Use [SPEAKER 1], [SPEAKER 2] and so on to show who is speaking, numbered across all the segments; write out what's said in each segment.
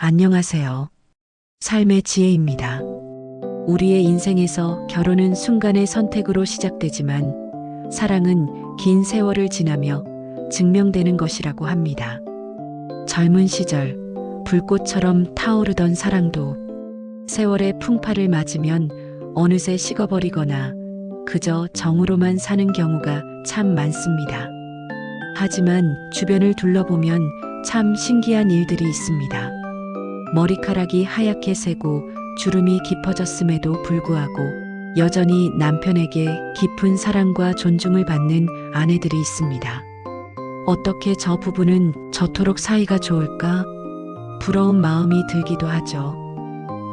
[SPEAKER 1] 안녕하세요. 삶의 지혜입니다. 우리의 인생에서 결혼은 순간의 선택으로 시작되지만 사랑은 긴 세월을 지나며 증명되는 것이라고 합니다. 젊은 시절 불꽃처럼 타오르던 사랑도 세월의 풍파를 맞으면 어느새 식어버리거나 그저 정으로만 사는 경우가 참 많습니다. 하지만 주변을 둘러보면 참 신기한 일들이 있습니다. 머리카락이 하얗게 새고 주름이 깊어졌음에도 불구하고 여전히 남편에게 깊은 사랑과 존중을 받는 아내들이 있습니다. 어떻게 저 부부는 저토록 사이가 좋을까? 부러운 마음이 들기도 하죠.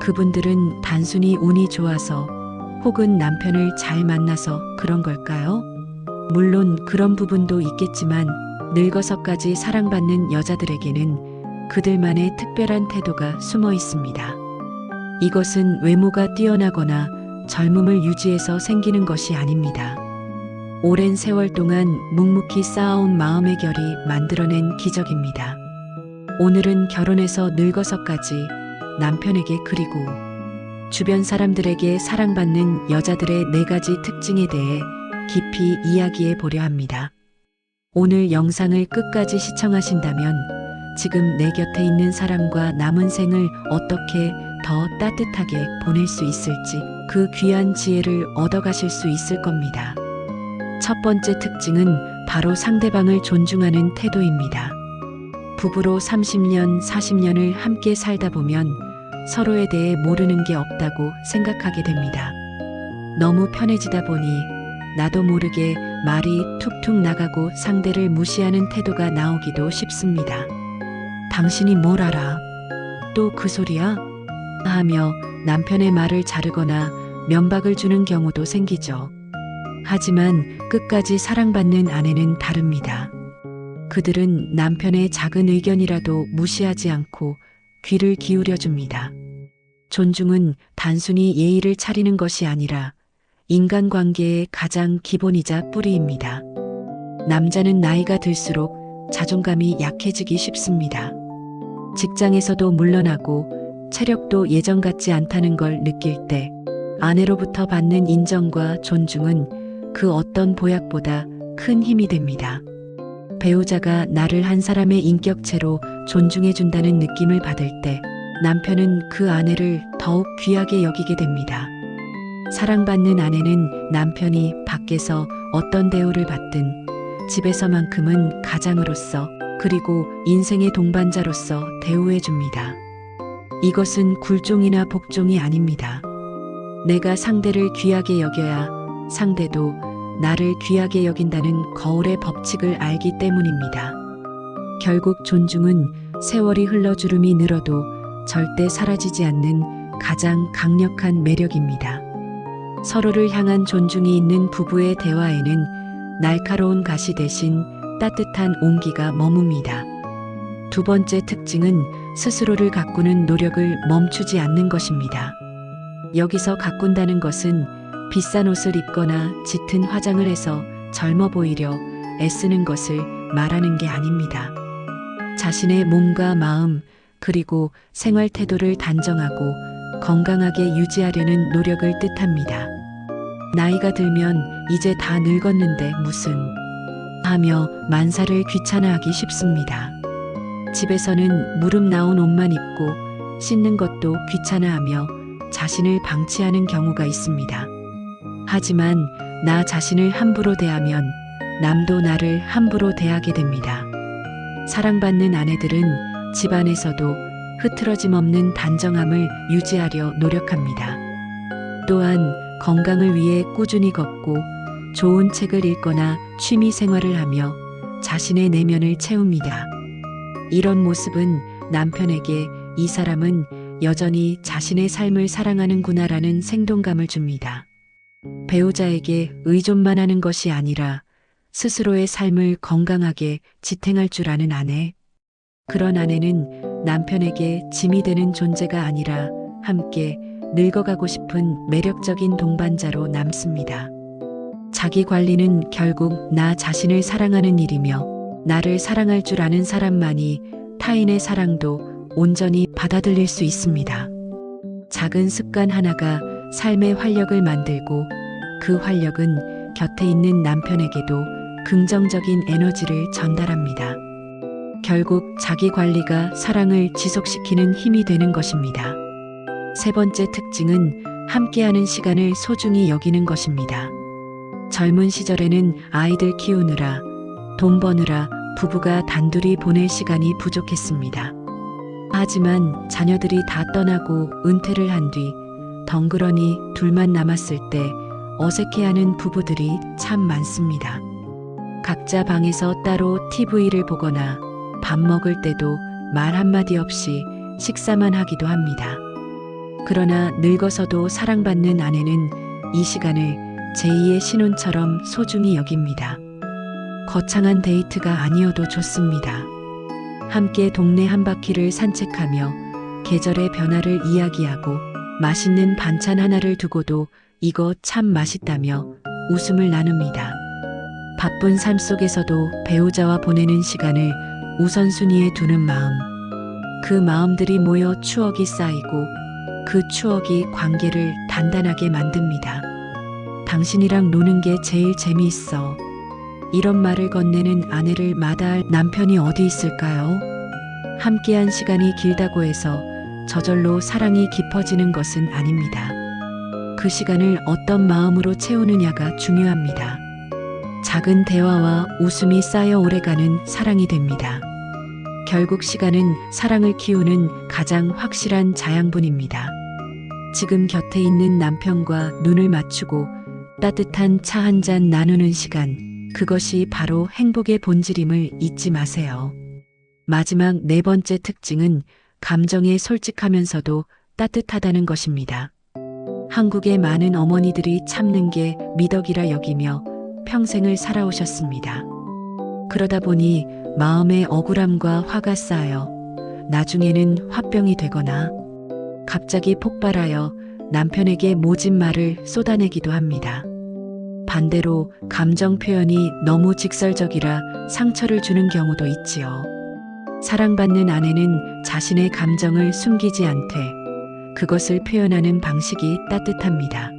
[SPEAKER 1] 그분들은 단순히 운이 좋아서 혹은 남편을 잘 만나서 그런 걸까요? 물론 그런 부분도 있겠지만 늙어서까지 사랑받는 여자들에게는 그들만의 특별한 태도가 숨어 있습니다. 이것은 외모가 뛰어나거나 젊음을 유지해서 생기는 것이 아닙니다. 오랜 세월 동안 묵묵히 쌓아온 마음의 결이 만들어낸 기적입니다. 오늘은 결혼해서 늙어서까지 남편에게 그리고 주변 사람들에게 사랑받는 여자들의 4가지 특징에 대해 깊이 이야기해 보려 합니다. 오늘 영상을 끝까지 시청하신다면 지금 내 곁에 있는 사람과 남은 생을 어떻게 더 따뜻하게 보낼 수 있을지 그 귀한 지혜를 얻어가실 수 있을 겁니다. 첫 번째 특징은 바로 상대방을 존중하는 태도입니다. 부부로 30년, 40년을 함께 살다 보면 서로에 대해 모르는 게 없다고 생각하게 됩니다. 너무 편해지다 보니 나도 모르게 말이 툭툭 나가고 상대를 무시하는 태도가 나오기도 쉽습니다. 당신이 뭘 알아? 또 그 소리야? 하며 남편의 말을 자르거나 면박을 주는 경우도 생기죠. 하지만 끝까지 사랑받는 아내는 다릅니다. 그들은 남편의 작은 의견이라도 무시하지 않고 귀를 기울여 줍니다. 존중은 단순히 예의를 차리는 것이 아니라 인간관계의 가장 기본이자 뿌리입니다. 남자는 나이가 들수록 자존감이 약해지기 쉽습니다. 직장에서도 물러나고 체력도 예전 같지 않다는 걸 느낄 때 아내로부터 받는 인정과 존중은 그 어떤 보약보다 큰 힘이 됩니다. 배우자가 나를 한 사람의 인격체로 존중해준다는 느낌을 받을 때 남편은 그 아내를 더욱 귀하게 여기게 됩니다. 사랑받는 아내는 남편이 밖에서 어떤 대우를 받든 집에서만큼은 가장으로서 그리고 인생의 동반자로서 대우해줍니다. 이것은 굴종이나 복종이 아닙니다. 내가 상대를 귀하게 여겨야 상대도 나를 귀하게 여긴다는 거울의 법칙을 알기 때문입니다. 결국 존중은 세월이 흘러 주름이 늘어도 절대 사라지지 않는 가장 강력한 매력입니다. 서로를 향한 존중이 있는 부부의 대화에는 날카로운 가시 대신 따뜻한 온기가 머뭅니다. 두 번째 특징은 스스로를 가꾸는 노력을 멈추지 않는 것입니다. 여기서 가꾼다는 것은 비싼 옷을 입거나 짙은 화장을 해서 젊어 보이려 애쓰는 것을 말하는 게 아닙니다. 자신의 몸과 마음 그리고 생활 태도를 단정하고 건강하게 유지하려는 노력을 뜻합니다. 나이가 들면 이제 다 늙었는데 무슨 하며 만사를 귀찮아하기 쉽습니다. 집에서는 무릎 나온 옷만 입고 씻는 것도 귀찮아하며 자신을 방치하는 경우가 있습니다. 하지만 나 자신을 함부로 대하면 남도 나를 함부로 대하게 됩니다. 사랑받는 아내들은 집안에서도 흐트러짐 없는 단정함을 유지하려 노력합니다. 또한 건강을 위해 꾸준히 걷고 좋은 책을 읽거나 취미 생활을 하며 자신의 내면을 채웁니다. 이런 모습은 남편에게 이 사람은 여전히 자신의 삶을 사랑하는구나라는 생동감을 줍니다. 배우자에게 의존만 하는 것이 아니라 스스로의 삶을 건강하게 지탱할 줄 아는 아내. 그런 아내는 남편에게 짐이 되는 존재가 아니라 함께 늙어가고 싶은 매력적인 동반자로 남습니다. 자기 관리는 결국 나 자신을 사랑하는 일이며 나를 사랑할 줄 아는 사람만이 타인의 사랑도 온전히 받아들일 수 있습니다. 작은 습관 하나가 삶의 활력을 만들고 그 활력은 곁에 있는 남편에게도 긍정적인 에너지를 전달합니다. 결국 자기 관리가 사랑을 지속시키는 힘이 되는 것입니다. 세 번째 특징은 함께하는 시간을 소중히 여기는 것입니다. 젊은 시절에는 아이들 키우느라, 돈 버느라 부부가 단둘이 보낼 시간이 부족했습니다. 하지만 자녀들이 다 떠나고 은퇴를 한 뒤 덩그러니 둘만 남았을 때 어색해하는 부부들이 참 많습니다. 각자 방에서 따로 TV를 보거나 밥 먹을 때도 말 한마디 없이 식사만 하기도 합니다. 그러나 늙어서도 사랑받는 아내는 이 시간을 제2의 신혼처럼 소중히 여깁니다. 거창한 데이트가 아니어도 좋습니다. 함께 동네 한 바퀴를 산책하며 계절의 변화를 이야기하고 맛있는 반찬 하나를 두고도 이거 참 맛있다며 웃음을 나눕니다. 바쁜 삶 속에서도 배우자와 보내는 시간을 우선순위에 두는 마음. 그 마음들이 모여 추억이 쌓이고 그 추억이 관계를 단단하게 만듭니다. 당신이랑 노는 게 제일 재미있어. 이런 말을 건네는 아내를 마다할 남편이 어디 있을까요? 함께한 시간이 길다고 해서 저절로 사랑이 깊어지는 것은 아닙니다. 그 시간을 어떤 마음으로 채우느냐가 중요합니다. 작은 대화와 웃음이 쌓여 오래가는 사랑이 됩니다. 결국 시간은 사랑을 키우는 가장 확실한 자양분입니다. 지금 곁에 있는 남편과 눈을 맞추고 따뜻한 차 한 잔 나누는 시간, 그것이 바로 행복의 본질임을 잊지 마세요. 마지막 네 번째 특징은 감정에 솔직하면서도 따뜻하다는 것입니다. 한국의 많은 어머니들이 참는 게 미덕이라 여기며 평생을 살아오셨습니다. 그러다 보니 마음의 억울함과 화가 쌓여 나중에는 화병이 되거나 갑자기 폭발하여 남편에게 모진 말을 쏟아내기도 합니다. 반대로 감정 표현이 너무 직설적이라 상처를 주는 경우도 있지요. 사랑받는 아내는 자신의 감정을 숨기지 않되 그것을 표현하는 방식이 따뜻합니다.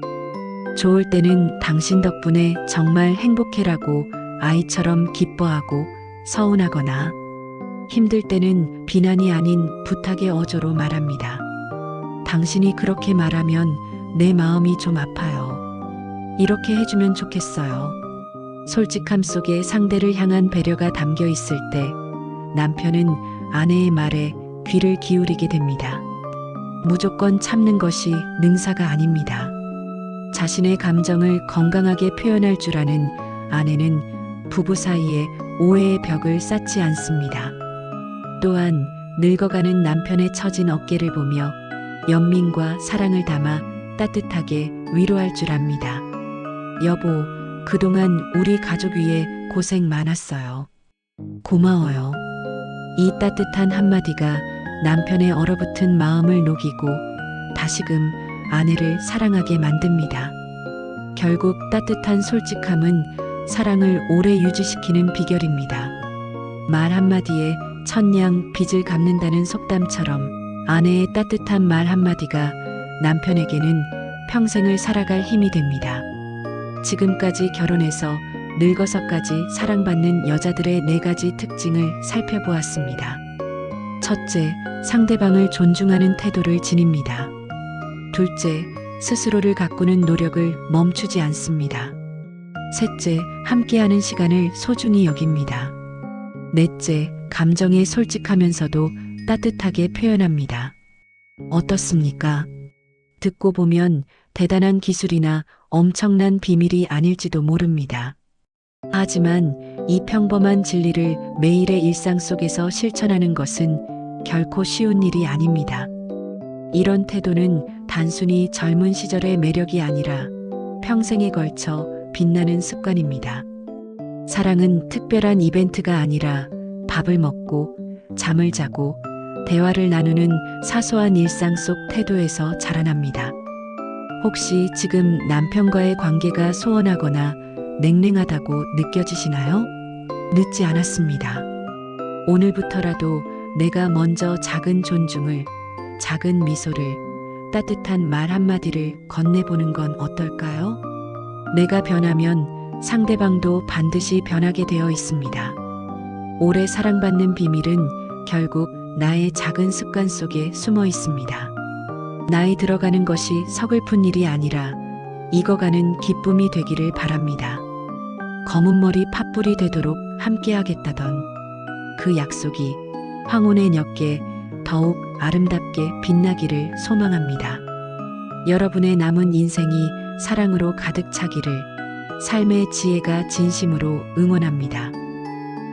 [SPEAKER 1] 좋을 때는 당신 덕분에 정말 행복해라고 아이처럼 기뻐하고 서운하거나 힘들 때는 비난이 아닌 부탁의 어조로 말합니다. 당신이 그렇게 말하면 내 마음이 좀 아파요. 이렇게 해주면 좋겠어요. 솔직함 속에 상대를 향한 배려가 담겨 있을 때 남편은 아내의 말에 귀를 기울이게 됩니다. 무조건 참는 것이 능사가 아닙니다. 자신의 감정을 건강하게 표현할 줄 아는 아내는 부부 사이에 오해의 벽을 쌓지 않습니다. 또한 늙어가는 남편의 처진 어깨를 보며 연민과 사랑을 담아 따뜻하게 위로할 줄 압니다. 여보, 그동안 우리 가족 위해 고생 많았어요. 고마워요. 이 따뜻한 한마디가 남편의 얼어붙은 마음을 녹이고 다시금 아내를 사랑하게 만듭니다. 결국 따뜻한 솔직함은 사랑을 오래 유지시키는 비결입니다. 말 한마디에 천냥 빚을 갚는다는 속담처럼 아내의 따뜻한 말 한마디가 남편에게는 평생을 살아갈 힘이 됩니다. 지금까지 결혼해서 늙어서까지 사랑받는 여자들의 4가지 특징을 살펴보았습니다. 첫째, 상대방을 존중하는 태도를 지닙니다. 둘째, 스스로를 가꾸는 노력을 멈추지 않습니다. 셋째, 함께하는 시간을 소중히 여깁니다. 넷째, 감정에 솔직하면서도 따뜻하게 표현합니다. 어떻습니까? 듣고 보면 대단한 기술이나 엄청난 비밀이 아닐지도 모릅니다. 하지만 이 평범한 진리를 매일의 일상 속에서 실천하는 것은 결코 쉬운 일이 아닙니다. 이런 태도는 단순히 젊은 시절의 매력이 아니라 평생에 걸쳐 빛나는 습관입니다. 사랑은 특별한 이벤트가 아니라 밥을 먹고 잠을 자고 대화를 나누는 사소한 일상 속 태도에서 자라납니다. 혹시 지금 남편과의 관계가 소원하거나 냉랭하다고 느껴지시나요? 늦지 않았습니다. 오늘부터라도 내가 먼저 작은 존중을, 작은 미소를, 따뜻한 말 한마디를 건네보는 건 어떨까요? 내가 변하면 상대방도 반드시 변하게 되어 있습니다. 오래 사랑받는 비밀은 결국 나의 작은 습관 속에 숨어 있습니다. 나이 들어가는 것이 서글픈 일이 아니라 익어가는 기쁨이 되기를 바랍니다. 검은 머리 팥불이 되도록 함께하겠다던 그 약속이 황혼의 녘에 더욱 아름답게 빛나기를 소망합니다. 여러분의 남은 인생이 사랑으로 가득 차기를 삶의 지혜가 진심으로 응원합니다.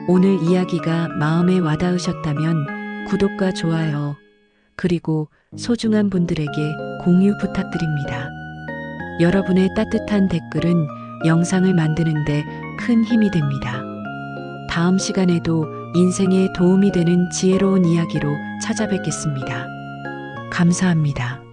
[SPEAKER 1] 오늘 이야기가 마음에 와닿으셨다면 구독과 좋아요, 그리고 소중한 분들에게 공유 부탁드립니다. 여러분의 따뜻한 댓글은 영상을 만드는데 큰 힘이 됩니다. 다음 시간에도 인생에 도움이 되는 지혜로운 이야기로 찾아뵙겠습니다. 감사합니다.